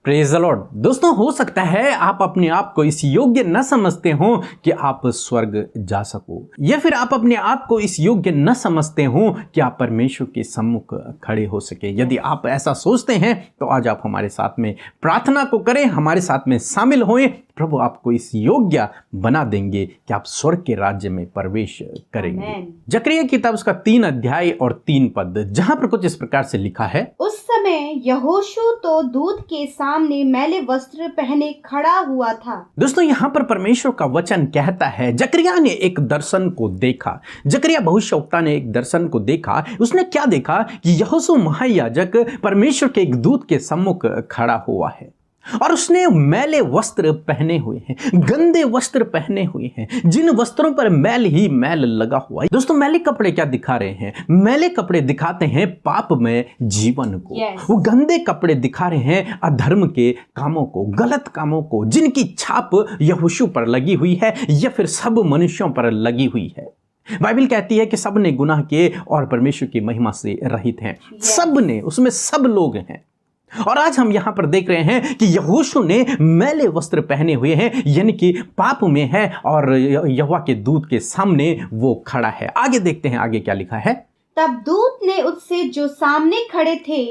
Praise the Lord. दोस्तों, हो सकता है आप अपने आप को इस योग्य न समझते हो कि आप स्वर्ग जा सको, या फिर आप अपने आप को इस योग्य न समझते हो कि आप परमेश्वर के सम्मुख खड़े हो सके। यदि आप ऐसा सोचते हैं तो आज आप हमारे साथ में प्रार्थना को करें, हमारे साथ में शामिल होएं। प्रभु आपको इस योग्य बना देंगे कि आप स्वर्ग के राज्य में प्रवेश करेंगे। जकरिया की किताब उसका 3 अध्याय और 3 पद, जहां पर कुछ इस प्रकार से लिखा है। उस समय यहोशू तो दूत के सामने मैले वस्त्र पहने खड़ा हुआ था। दोस्तों, यहाँ पर परमेश्वर का वचन कहता है जकरिया ने एक दर्शन को देखा। जकरिया भविष्यवक्ता ने एक दर्शन को देखा। उसने क्या देखा कि यहोशू महायाजक परमेश्वर के एक दूत के सम्मुख खड़ा हुआ है और उसने मैले वस्त्र पहने हुए हैं, गंदे वस्त्र पहने हुए हैं, जिन वस्त्रों पर मैल ही मैल लगा हुआ है। दोस्तों, मैले कपड़े क्या दिखा रहे हैं? मैले कपड़े दिखाते हैं पाप में जीवन को। वो गंदे कपड़े दिखा रहे हैं अधर्म के कामों को, गलत कामों को, जिनकी छाप यहोशू पर लगी हुई है या फिर सब मनुष्यों पर लगी हुई है। बाइबल कहती है कि सब ने गुनाह किए और परमेश्वर की महिमा से रहित हैं। सब ने, उसमें सब लोग हैं। और आज हम यहां पर देख रहे हैं कि यहोशू ने मैले वस्त्र पहने हुए हैं, यानी कि पाप में है और यहोवा के दूत के सामने वो खड़ा है। आगे देखते हैं, आगे क्या लिखा है। तब दूत ने उससे जो सामने खड़े थे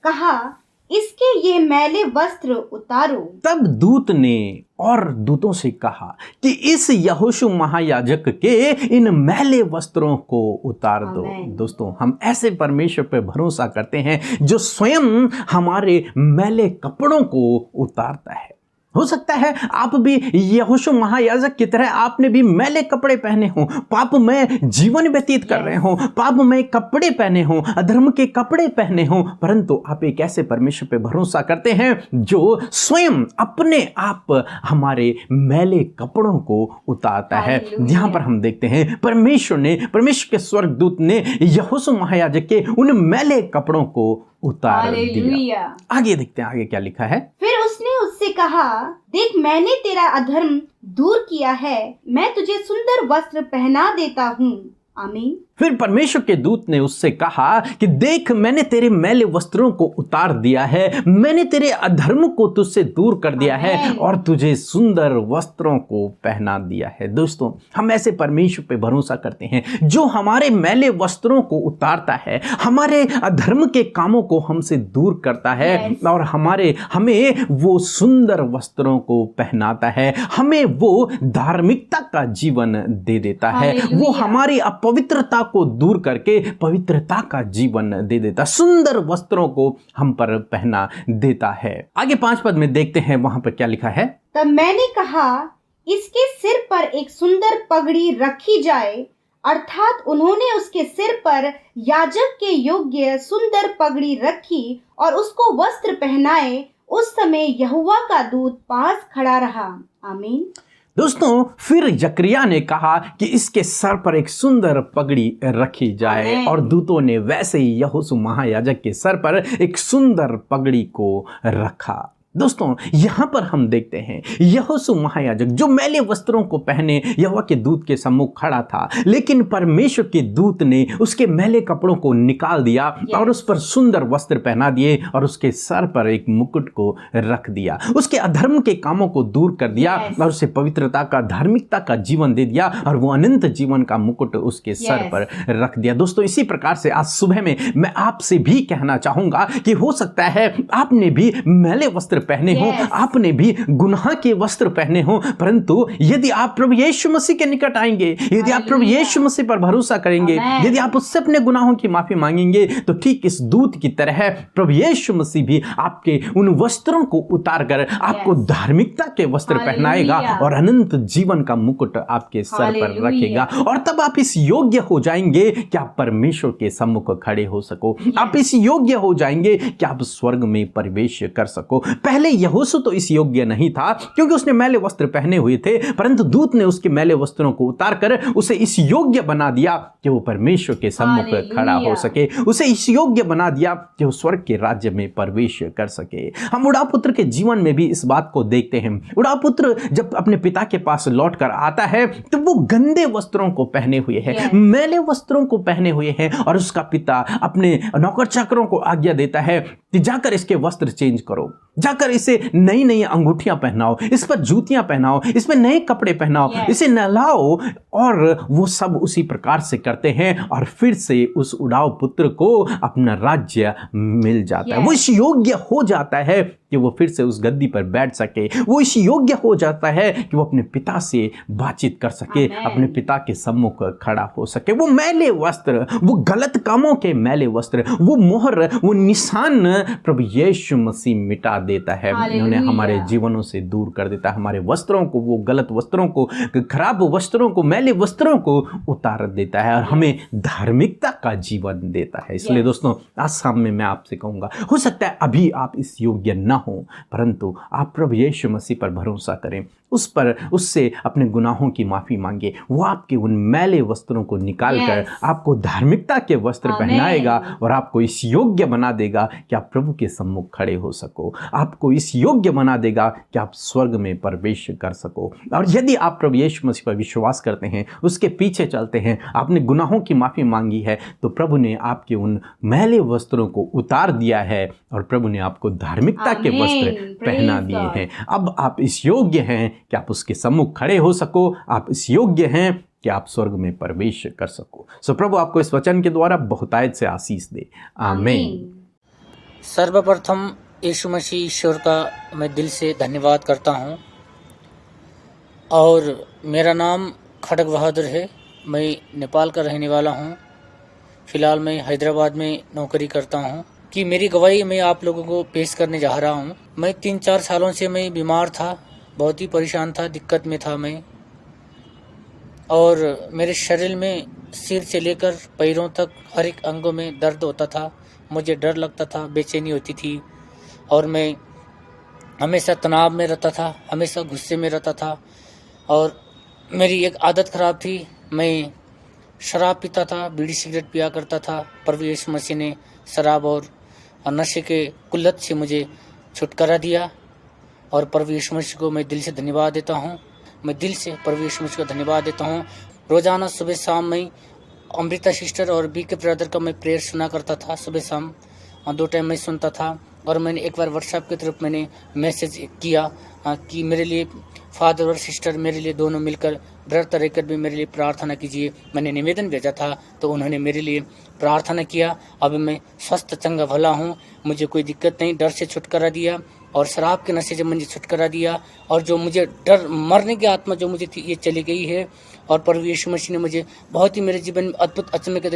कहा, इसके ये मैले वस्त्र उतारो। तब दूत ने और दूतों से कहा कि इस यहोशू महायाजक के इन मैले वस्त्रों को उतार दो। दोस्तों, हम ऐसे परमेश्वर पर भरोसा करते हैं जो स्वयं हमारे मैले कपड़ों को उतारता है। हो सकता है आप भी यहोशू महायाजक की तरह आपने भी मैले कपड़े पहने हो, पाप में जीवन व्यतीत कर रहे हो, पाप में कपड़े पहने हो, अधर्म के कपड़े पहने हो, परंतु आप एक ऐसे परमेश्वर पे भरोसा करते हैं जो स्वयं अपने आप हमारे मैले कपड़ों को उतारता है। यहां पर हम देखते हैं परमेश्वर के स्वर्गदूत ने यहोशू महायाजक के उन मैले कपड़ों को उतार दिया। आगे देखते हैं, आगे क्या लिखा है। फिर उसने उससे कहा, देख मैंने तेरा अधर्म दूर किया है, मैं तुझे सुंदर वस्त्र पहना देता हूँ। आमीन। फिर परमेश्वर के दूत ने उससे कहा कि देख मैंने तेरे मैले वस्त्रों को उतार दिया है, मैंने तेरे अधर्म को तुझसे दूर कर दिया है और तुझे सुंदर वस्त्रों को पहना दिया है। दोस्तों, हम ऐसे परमेश्वर पे भरोसा करते हैं जो हमारे मैले वस्त्रों को उतारता है, हमारे अधर्म के कामों को हमसे दूर करता है और हमें वो सुंदर वस्त्रों को पहनाता है, हमें वो धार्मिकता का जीवन दे देता है, वो हमारी अपवित्रता को दूर करके पवित्रता का जीवन दे देता, सुंदर वस्त्रों को हम पर पहना देता है। आगे 5 पद में देखते हैं, वहां पर क्या लिखा है। तब मैंने कहा, इसके सिर पर एक सुंदर पगड़ी रखी जाए, अर्थात उन्होंने उसके सिर पर याजक के योग्य सुंदर पगड़ी रखी और उसको वस्त्र पहनाए। उस समय यहोवा का दूत पास खड़ा रहा। आमीन। दोस्तों, फिर जकरिया ने कहा कि इसके सर पर एक सुंदर पगड़ी रखी जाए और दूतों ने वैसे ही यहोशू महायाजक के सर पर एक सुंदर पगड़ी को रखा। दोस्तों, यहां पर हम देखते हैं यहोशू महायाजक जो मैले वस्त्रों को पहने यहोवा के दूत के सम्मुख खड़ा था, लेकिन परमेश्वर के दूत ने उसके मैले कपड़ों को निकाल दिया और उस पर सुंदर वस्त्र पहना दिए और उसके सर पर एक मुकुट को रख दिया, उसके अधर्म के कामों को दूर कर दिया और उसे पवित्रता का, धार्मिकता का जीवन दे दिया और वो अनंत जीवन का मुकुट उसके सर पर रख दिया। दोस्तों, इसी प्रकार से आज सुबह में मैं आपसे भी कहना चाहूंगा कि हो सकता है आपने भी मैले वस्त्र पहने हो, आपने भी गुनाह के वस्त्र पहने हो, परंतु यदि आप प्रभु यीशु मसीह के निकट आएंगे, यदि आप प्रभु यीशु मसीह पर भरोसा करेंगे, यदि आप उससे अपने गुनाहों की माफी मांगेंगे, तो ठीक इस दूत की तरह प्रभु यीशु मसीह भी आपके उन वस्त्रों को उतार कर आपको धार्मिकता के वस्त्र पहनाएगा और अनंत जीवन का मुकुट आपके सर पर रखेगा। और तब आप इस योग्य हो जाएंगे कि आप परमेश्वर के सम्मुख खड़े हो सको, आप इस योग्य हो जाएंगे कि आप स्वर्ग में प्रवेश कर सको। पहले यहोशू तो इस योग्य नहीं था क्योंकि उसने मैले वस्त्र पहने हुए थे, परंतु दूत ने उसके मैले वस्त्रों को उतार कर उसे इस योग्य बना दिया कि वो परमेश्वर के सम्मुख खड़ा हो सके, उसे इस योग्य बना दिया कि वो स्वर्ग के राज्य में प्रवेश कर सके। हम उड़ापुत्र के जीवन में भी इस बात को देखते हैं। उड़ापुत्र जब अपने पिता के पास लौट कर आता है तो वो गंदे वस्त्रों को पहने हुए है, मैले वस्त्रों को पहने हुए हैं और उसका पिता अपने नौकर चाकरों को आज्ञा देता है कि जाकर इसके वस्त्र चेंज करो, जाकर इसे नई नई अंगूठियां पहनाओ, इस पर जूतियां पहनाओ, इसमें नए कपड़े पहनाओ, इसे नहलाओ। और वो सब उसी प्रकार से करते हैं और फिर से उस उड़ाव पुत्र को अपना राज्य मिल जाता है। वो इस योग्य हो जाता है कि वो फिर से उस गद्दी पर बैठ सके। वो इस योग्य हो जाता है कि वो अपने पिता से बातचीत कर सके, अपने पिता के सम्मुख खड़ा हो सके। वो मैले वस्त्र, वो गलत कामों के मैले वस्त्र, वो मोहर, वो निशान प्रभु यीशु मसीह मिटा देता है, उन्हें हमारे जीवनों से दूर कर देता है। हमारे वस्त्रों को, वो गलत वस्त्रों को, खराब वस्त्रों को, मैले वस्त्रों को उतार देता है और हमें धार्मिकता का जीवन देता है। इसलिए दोस्तों, आज शाम में मैं आपसे कहूँगा, हो सकता है अभी आप इस योग्य न हो, परंतु आप प्रभु यीशु मसीह पर भरोसा करें, उससे अपने गुनाहों की माफ़ी मांगे। वो आपके उन मैले वस्त्रों को निकालकर आपको धार्मिकता के वस्त्र पहनाएगा और आपको इस योग्य बना देगा कि आप प्रभु के सम्मुख खड़े हो सको। आपको इस योग्य बना देगा कि आप स्वर्ग में प्रवेश कर सको। और यदि आप प्रभु यीशु मसीह पर विश्वास करते हैं, उसके पीछे चलते हैं, आपने गुनाहों की माफ़ी मांगी है, तो प्रभु ने आपके उन मैले वस्त्रों को उतार दिया है और प्रभु ने आपको धार्मिकता के वस्त्र पहना दिए हैं। अब आप इस योग्य हैं कि आप उसके सम्मुख खड़े हो सको। आप इस योग्य हैं कि आप स्वर्ग में प्रवेश कर सको। सो प्रभु आपको इस वचन के द्वारा बहुतायत से आशीष दे। आमीन। सर्वप्रथम यीशु मसीह ईश्वर का मैं दिल से धन्यवाद करता हूँ। और मेरा नाम खड़ग बहादुर है। मैं नेपाल का रहने वाला हूँ। फ़िलहाल मैं हैदराबाद में नौकरी करता हूँ। कि मेरी गवाही मैं आप लोगों को पेश करने जा रहा हूँ। मैं 3-4 सालों से मैं बीमार था, बहुत ही परेशान था, दिक्कत में था मैं। और मेरे शरीर में सिर से लेकर पैरों तक हर एक अंगों में दर्द होता था। मुझे डर लगता था, बेचैनी होती थी और मैं हमेशा तनाव में रहता था, हमेशा गुस्से में रहता था। और मेरी एक आदत ख़राब थी, मैं शराब पीता था, बीड़ी सिगरेट पिया करता था। प्रभु यीशु मसीह ने शराब और नशे के कुल्लत से मुझे छुटकारा दिया और प्रभु यीशु मसीह को मैं दिल से धन्यवाद देता हूँ। मैं दिल से प्रभु यीशु मसीह को धन्यवाद देता हूँ। रोज़ाना सुबह शाम मैं अमृता सिस्टर और बी के ब्रदर का मैं प्रेयर सुना करता था। सुबह शाम 2 टाइम मैं सुनता था। और मैंने एक बार व्हाट्सएप की तरफ मैंने मैसेज किया कि मेरे लिए फादर और सिस्टर मेरे लिए दोनों मिलकर व्रत रहकर भी मेरे लिए प्रार्थना कीजिए। मैंने निवेदन भेजा था तो उन्होंने मेरे लिए प्रार्थना किया। अब मैं स्वस्थ चंगा भला हूँ, मुझे कोई दिक्कत नहीं। डर से छुटकारा दिया और शराब के नशे से मुझे छुटकारा दिया। और जो मुझे डर, मरने की आत्मा जो मुझे थी, ये चली गई है। और प्रभु यीशु मसीह ने मुझे बहुत ही मेरे जीवन में अद्भुत अचम्भे के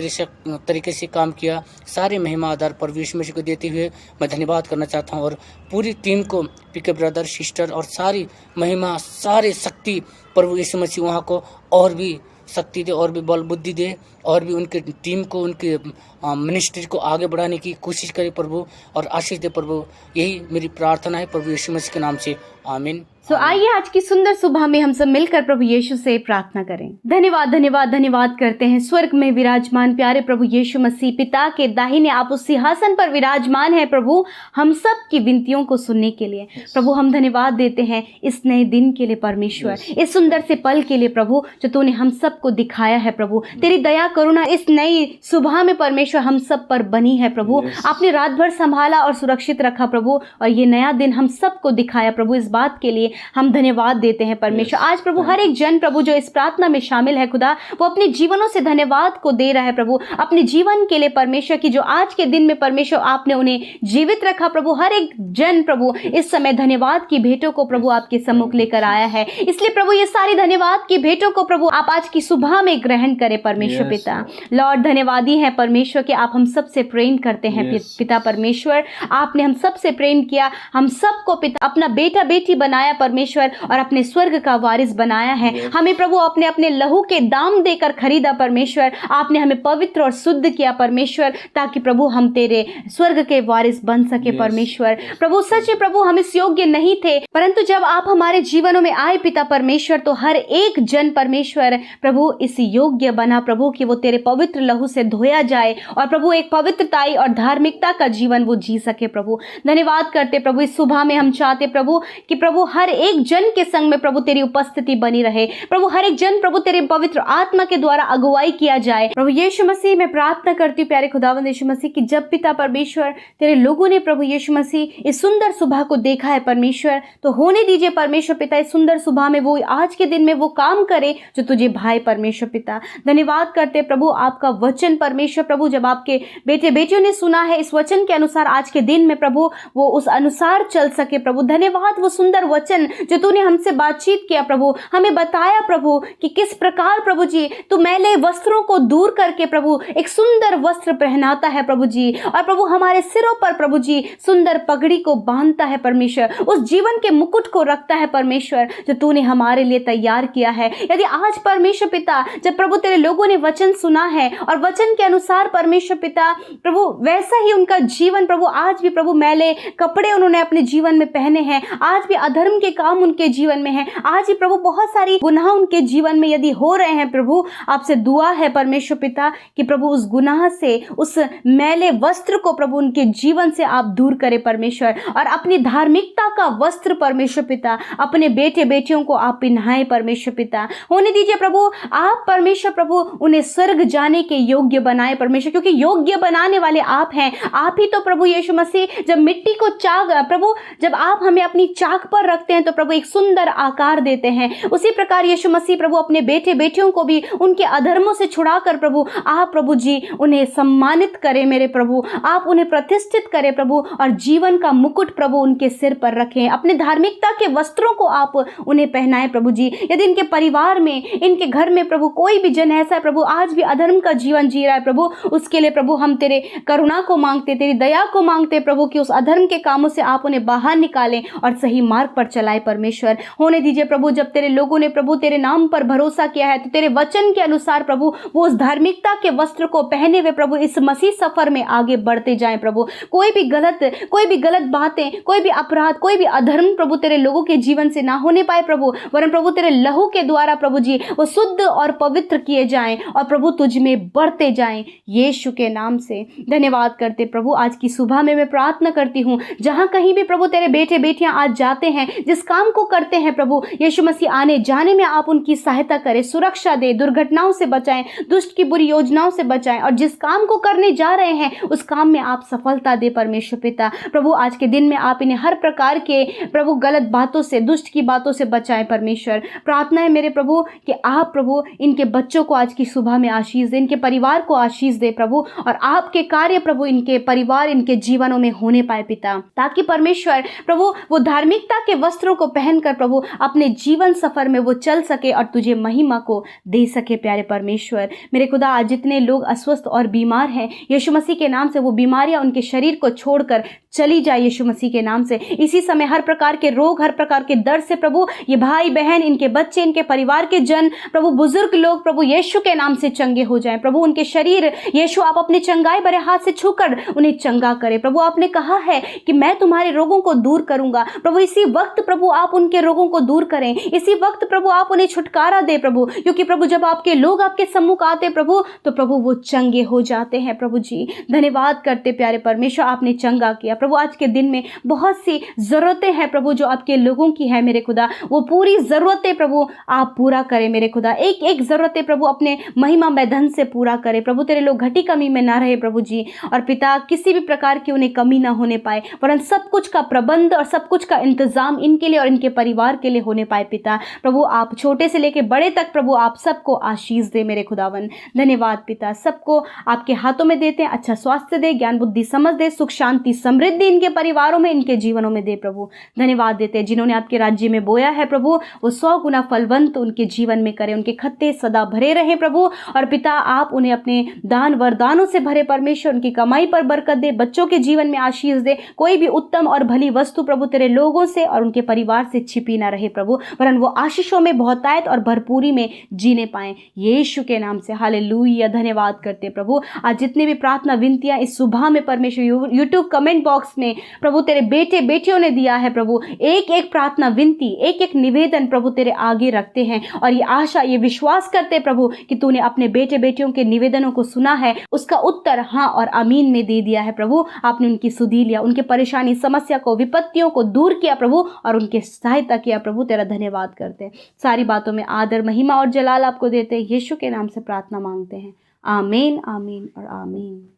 तरीके से काम किया। सारे महिमा आधार प्रभु यीशु मसीह को देते हुए मैं धन्यवाद करना चाहता हूँ। और पूरी टीम को, पीके ब्रदर, सिस्टर और सारी महिमा, सारे शक्ति प्रभु यीशु मसीह वहाँ को और भी शक्ति दे और भी बल बुद्धि दे और भी उनके टीम को, उनके मिनिस्ट्री को आगे बढ़ाने की कोशिश करे प्रभु और आशीष दे प्रभु। यही मेरी प्रार्थना है प्रभु यीशु मसीह के नाम से। आमीन। आइए आज की सुंदर सुबह में हम सब मिलकर प्रभु यीशु से प्रार्थना करें। धन्यवाद धन्यवाद धन्यवाद करते हैं स्वर्ग में विराजमान प्यारे प्रभु यीशु मसीह, पिता के दाहिने आप उस सिंहासन पर विराजमान है प्रभु, हम सब की विनतियों को सुनने के लिए। प्रभु हम धन्यवाद देते हैं इस नए दिन के लिए परमेश्वर, इस सुंदर से पल के लिए प्रभु जो तूने हम सबको दिखाया है प्रभु। तेरी दया करुणा इस नई सुबह में परमेश्वर हम सब पर बनी है प्रभु। आपने रात भर संभाला और सुरक्षित रखा प्रभु, और ये नया दिन हम सबको दिखाया प्रभु। इस बात के लिए हम धन्यवाद देते हैं परमेश्वर। आज प्रभु हर एक जन प्रभु जो इस प्रार्थना में शामिल है खुदा, वो अपने जीवनों से धन्यवाद को दे रहा है प्रभु, अपने जीवन के लिए परमेश्वर की जो आज के दिन में परमेश्वर आपने उन्हें जीवित रखा प्रभु। हर एक जन प्रभु इस समय धन्यवाद की भेंटों को प्रभु आपके सम्मुख लेकर आया है। इसलिए प्रभु ये सारी धन्यवाद की भेंटों को प्रभु आप आज की सुबह में ग्रहण करें परमेश्वर पिता। लॉर्ड धन्यवादी है परमेश्वर कि आप हम सबसे प्रेम करते हैं पिता परमेश्वर। आपने हम सबसे प्रेम किया, हम सबको पिता अपना बेटा बेटी बनाया परमेश्वर और अपने स्वर्ग का वारिस बनाया है। हमें प्रभु अपने अपने लहू के दाम देकर खरीदा परमेश्वर। आपने हमें पवित्र और शुद्ध किया परमेश्वर, ताकि प्रभु हम तेरे स्वर्ग के वारिस बन सके परमेश्वर। प्रभु सच है प्रभु हम इस योग्य नहीं थे, परंतु जब आप हमारे जीवनों में आए पिता परमेश्वर, तो हर एक जन परमेश्वर प्रभु इस योग्य बना प्रभु कि वो वो तेरे पवित्र लहू से धोया जाए और प्रभु एक पवित्रताई और धार्मिकता का जीवन वो जी सके। प्रभु धन्यवाद करते प्रभु, इस सुबह में हम चाहते प्रभु कि प्रभु हर एक जन के संग में प्रभु तेरी उपस्थिति बनी रहे। प्रभु हर एक जन प्रभु तेरे पवित्र आत्मा के द्वारा अगुवाई किया जाए। प्रभु यीशु मसीह, मैं प्रार्थना करती हूँ प्यारे खुदावंद यीशु मसीह कि जब पिता परमेश्वर तेरे लोगों ने प्रभु यीशु मसीह इस सुंदर सुबह को देखा है परमेश्वर, तो होने दीजिए परमेश्वर पिता इस सुंदर सुबह में वो आज के दिन में वो काम करे जो तुझे भाई परमेश्वर पिता। धन्यवाद करते प्रभु आपका वचन परमेश्वर प्रभु, जब आपके बेटे बेटियों ने सुना है इस वचन के अनुसार आज के दिन में प्रभु वो उस अनुसार चल सके। प्रभु धन्यवाद वो सुंदर वचन जो तूने हमसे बातचीत किया प्रभु, हमें बताया प्रभु कि किस प्रकार प्रभु जी तू मैले वस्त्रों को दूर करके प्रभु एक सुंदर वस्त्र पहनाता है प्रभु जी, और प्रभु हमारे सिरों पर प्रभु जी सुंदर पगड़ी को बांधता है परमेश्वर, उस जीवन के मुकुट को रखता है परमेश्वर जो तूने हमारे लिए तैयार किया है। यदि आज परमेश्वर पिता जब प्रभु तेरे लोगों ने वचन सुना है और वचन के अनुसार परमेश्वर पिता प्रभु वैसा ही उनका जीवन प्रभु आज भी प्रभु मैले कपड़े उन्होंने अपने जीवन में पहने हैं, आज भी अधर्म के काम उनके जीवन में है, आज भी प्रभु बहुत सारी गुनाह उनके जीवन में यदि हो रहे हैं प्रभु, आपसे दुआ है परमेश्वर पिता कि प्रभु उस गुनाह से उस मैले वस्त्र को प्रभु उनके जीवन से आप दूर करें परमेश्वर, और अपनी धार्मिकता का वस्त्र परमेश्वर पिता अपने बेटे बेटियों को आप पहनाएं परमेश्वर पिता। होने दीजिए प्रभु आप परमेश्वर प्रभु उन्हें स्वर्ग जाने के योग्य बनाए परमेश्वर, क्योंकि योग्य बनाने वाले आप हैं। आप ही तो प्रभु यीशु मसीह जब मिट्टी को चाक प्रभु जब आप हमें अपनी चाक पर रखते हैं तो प्रभु एक सुंदर आकार देते हैं, उसी प्रकार यीशु मसीह प्रभु अपने बेटे बेटियों को भी उनके अधर्मों से छुड़ाकर प्रभु आप प्रभु जी उन्हें सम्मानित करें मेरे प्रभु, आप उन्हें प्रतिष्ठित करें प्रभु, और जीवन का मुकुट प्रभु उनके सिर पर रखें, अपने धार्मिकता के वस्त्रों को आप उन्हें पहनाएं प्रभु जी। यदि इनके परिवार में इनके घर में प्रभु कोई भी जन ऐसा है प्रभु आज भी अधर्म का जीवन जी रहा है प्रभु, उसके लिए प्रभु हम तेरे करुणा को मांगते, तेरी दया को मांगते प्रभु कि उस अधर्म के कामों से आप उन्हें बाहर निकालें और सही मार्ग पर चलाए परमेश्वर। होने दीजिए प्रभु जब तेरे लोगों ने प्रभु तेरे नाम पर भरोसा किया है तो तेरे वचन के अनुसार प्रभु वो उस धार्मिकता के वस्त्र को पहने हुए प्रभु इस मसीह सफर में आगे बढ़ते जाएं प्रभु। कोई भी गलत बातें, कोई भी अपराध, कोई भी अधर्म प्रभु तेरे लोगों के जीवन से ना होने पाए प्रभु, वरन प्रभु तेरे लहू के द्वारा प्रभु जी वो शुद्ध और पवित्र किए जाएं और प्रभु तुझ में बढ़ते जाएं यीशु के नाम से। धन्यवाद करते प्रभु आज की सुबह में मैं प्रार्थना करती हूँ जहां कहीं भी प्रभु तेरे बेटे बेटियां आज जाते हैं, जिस काम को करते हैं प्रभु यीशु मसीह आने जाने में आप उनकी सहायता करें, सुरक्षा दे, दुर्घटनाओं से बचाएं, दुष्ट की बुरी योजनाओं से बचाएं, और जिस काम को करने जा रहे हैं उस काम में आप सफलता दे परमेश्वर पिता। प्रभु आज के दिन में आप इन्हें हर प्रकार के प्रभु गलत बातों से, दुष्ट की बातों से बचाएं परमेश्वर। प्रार्थना है मेरे प्रभु कि आप प्रभु इनके बच्चों को आज की सुबह में आशीष दे, इनके परिवार को आशीष दे प्रभु, और आपके कार्य प्रभु इनके परिवार इनके जीवनों में होने पाए पिता, ताकि परमेश्वर प्रभु वो धार्मिकता के वस्त्रों को पहनकर प्रभु अपने जीवन सफर में वो चल सके और तुझे महिमा को दे सके प्यारे परमेश्वर। मेरे खुदा आज जितने लोग अस्वस्थ और बीमार हैं यीशु मसीह के नाम से वो बीमारियां उनके शरीर को छोड़कर चली जाए यीशु मसीह के नाम से। इसी समय हर प्रकार के रोग, हर प्रकार के दर्द से प्रभु ये भाई बहन, इनके बच्चे, इनके परिवार के जन प्रभु बुजुर्ग लोग प्रभु यीशु के नाम से चंगे हो जाएं प्रभु। उनके शरीर यीशु आप अपने चंगाई भरे हाथ से छूकर उन्हें चंगा करें प्रभु। आपने कहा है कि मैं तुम्हारे रोगों को दूर करूंगा प्रभु, इसी वक्त प्रभु आप उनके रोगों को दूर करें, इसी वक्त प्रभु आप उन्हें छुटकारा दे प्रभु, क्योंकि प्रभु जब आपके लोग आपके सम्मुख आते प्रभु तो प्रभु वो चंगे हो जाते हैं प्रभु जी। धन्यवाद करते प्यारे परमेश्वर आपने चंगा किया प्रभु। आज के दिन में बहुत सी जरूरतें हैं प्रभु जो आपके लोगों की है मेरे खुदा, वो पूरी जरूरतें प्रभु आप पूरा करें मेरे खुदा, एक एक जरूरतें प्रभु अपने महिमा में धन से पूरा करें प्रभु। तेरे लोग घटी कमी में ना रहे प्रभु जी, और पिता किसी भी प्रकार की उन्हें कमी ना होने पाए, परंतु सब कुछ का प्रबंध और सब कुछ का इंतजाम इनके लिए और इनके परिवार के लिए होने पाए पिता। प्रभु आप छोटे से लेके बड़े तक प्रभु आप सबको आशीष दे मेरे खुदावन। धन्यवाद पिता, सबको आपके हाथों में देते हैं, अच्छा स्वास्थ्य दे, ज्ञान बुद्धि समझ दे, सुख शांति समृद्धि इनके परिवारों में, इनके जीवनों में दे प्रभु। धन्यवाद देते हैं जिन्होंने आपके राज्य में बोया है प्रभु वो 100 गुना फलवंत उनके जीवन में करें, उनके खत्ते सदा भरे रहे प्रभु, और पिता आप उन्हें अपने दान वरदानों से भरे परमेश्वर, उनकी कमाई पर बरकत दे, बच्चों के जीवन में आशीष दे, कोई भी उत्तम और भली वस्तु प्रभु तेरे लोगों से और उनके परिवार से छिपी ना रहे प्रभु, वरन वो आशीषों में बहुतायत और भरपूरी में जीने पाए यीशु के नाम से। हालेलुया। धन्यवाद करते प्रभु आज जितने भी प्रार्थना विनतियां इस सुबह में परमेश्वर यूट्यूब कमेंट बॉक्स में प्रभु तेरे बेटे बेटियों ने दिया है प्रभु, एक एक प्रार्थना विनती, एक एक निवेदन प्रभु तेरे आगे रखते हैं, और ये आशा ये विश्वास करते प्रभु कि तूने अपने अपने बेटे बेटियों के निवेदनों को सुना है, उसका उत्तर हाँ और आमीन में दे दिया है प्रभु। आपने उनकी सुधी लिया, उनके परेशानी, समस्या को, विपत्तियों को दूर किया प्रभु और उनके सहायता किया प्रभु। तेरा धन्यवाद करते हैं। सारी बातों में आदर, महिमा और जलाल आपको देते हैं। यीशु के नाम से प्रार्थना मांगते हैं। आमीन, आमीन और आमीन।